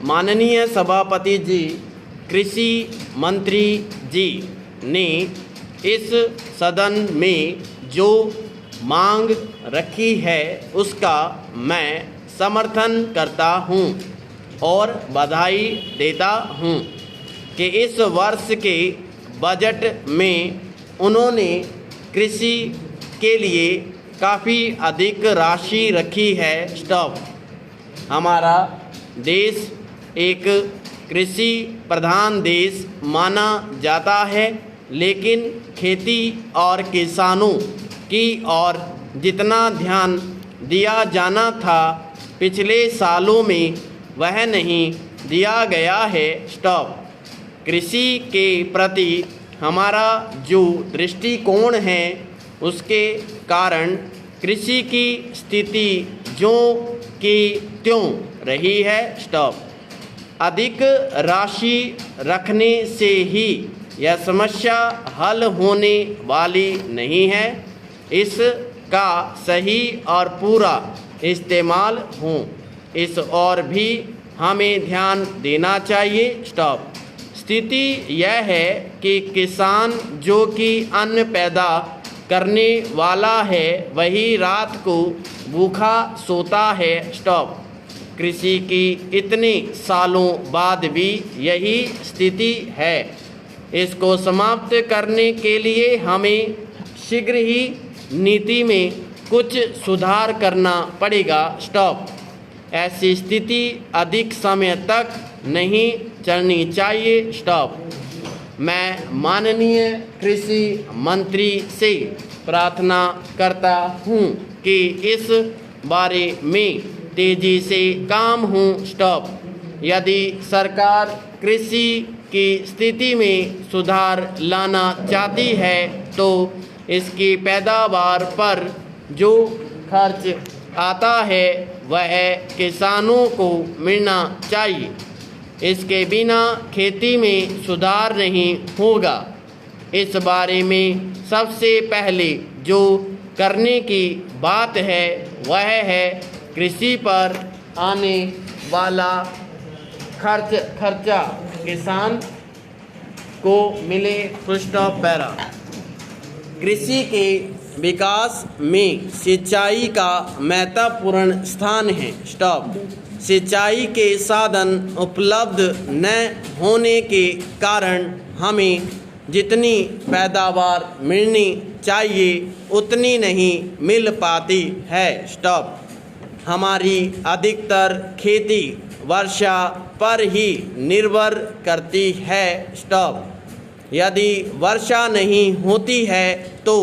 माननीय सभापति जी, कृषि मंत्री जी ने इस सदन में जो मांग रखी है उसका मैं समर्थन करता हूं और बधाई देता हूं कि इस वर्ष के बजट में उन्होंने कृषि के लिए काफ़ी अधिक राशि रखी है। स्टॉप। हमारा देश एक कृषि प्रधान देश माना जाता है, लेकिन खेती और किसानों की ओर जितना ध्यान दिया जाना था पिछले सालों में वह नहीं दिया गया है। स्टॉप। कृषि के प्रति हमारा जो दृष्टिकोण है उसके कारण कृषि की स्थिति जो की त्यों रही है। स्टॉप। अधिक राशि रखने से ही यह समस्या हल होने वाली नहीं है। इसका सही और पूरा इस्तेमाल हो, इस और भी हमें ध्यान देना चाहिए। स्टॉप। स्थिति यह है कि किसान जो कि अन्न पैदा करने वाला है वही रात को भूखा सोता है। स्टॉप। कृषि की इतने सालों बाद भी यही स्थिति है। इसको समाप्त करने के लिए हमें शीघ्र ही नीति में कुछ सुधार करना पड़ेगा। स्टॉप। ऐसी स्थिति अधिक समय तक नहीं चलनी चाहिए। स्टॉप। मैं माननीय कृषि मंत्री से प्रार्थना करता हूं कि इस बारे में तेजी से काम हो। स्टॉप। यदि सरकार कृषि की स्थिति में सुधार लाना चाहती है तो इसकी पैदावार पर जो खर्च आता है वह किसानों को मिलना चाहिए। इसके बिना खेती में सुधार नहीं होगा। इस बारे में सबसे पहले जो करने की बात है वह है कृषि पर आने वाला खर्चा किसान को मिले। स्टॉप। पैरा। कृषि के विकास में सिंचाई का महत्वपूर्ण स्थान है। स्टॉप। सिंचाई के साधन उपलब्ध न होने के कारण हमें जितनी पैदावार मिलनी चाहिए उतनी नहीं मिल पाती है। स्टॉप। हमारी अधिकतर खेती वर्षा पर ही निर्भर करती है। स्टॉप। यदि वर्षा नहीं होती है तो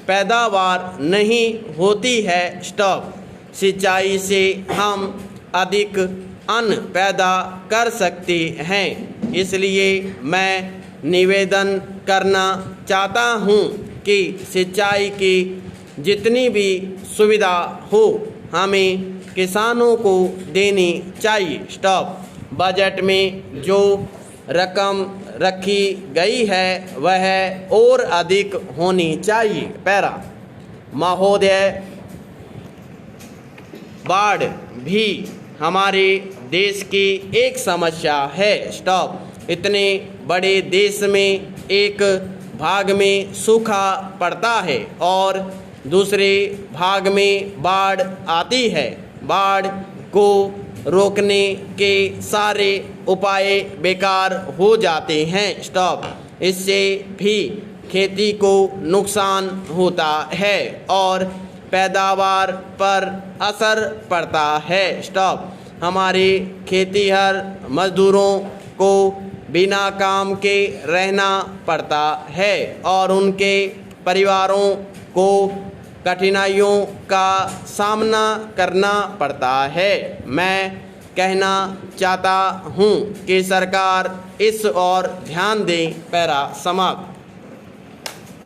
पैदावार नहीं होती है। स्टॉप। सिंचाई से हम अधिक अन्न पैदा कर सकते हैं। इसलिए मैं निवेदन करना चाहता हूँ कि सिंचाई की जितनी भी सुविधा हो हमें किसानों को देनी चाहिए। स्टॉप। बजट में जो रकम रखी गई है वह और अधिक होनी चाहिए। पैरा। महोदय, बाढ़ भी हमारे देश की एक समस्या है। स्टॉप। इतने बड़े देश में एक भाग में सूखा पड़ता है और दूसरे भाग में बाढ़ आती है। बाढ़ को रोकने के सारे उपाय बेकार हो जाते हैं। स्टॉप। इससे भी खेती को नुकसान होता है और पैदावार पर असर पड़ता है। स्टॉप। हमारे खेतीहर मजदूरों को बिना काम के रहना पड़ता है और उनके परिवारों को कठिनाइयों का सामना करना पड़ता है। मैं कहना चाहता हूँ कि सरकार इस ओर ध्यान दे। पैरा समाप्त।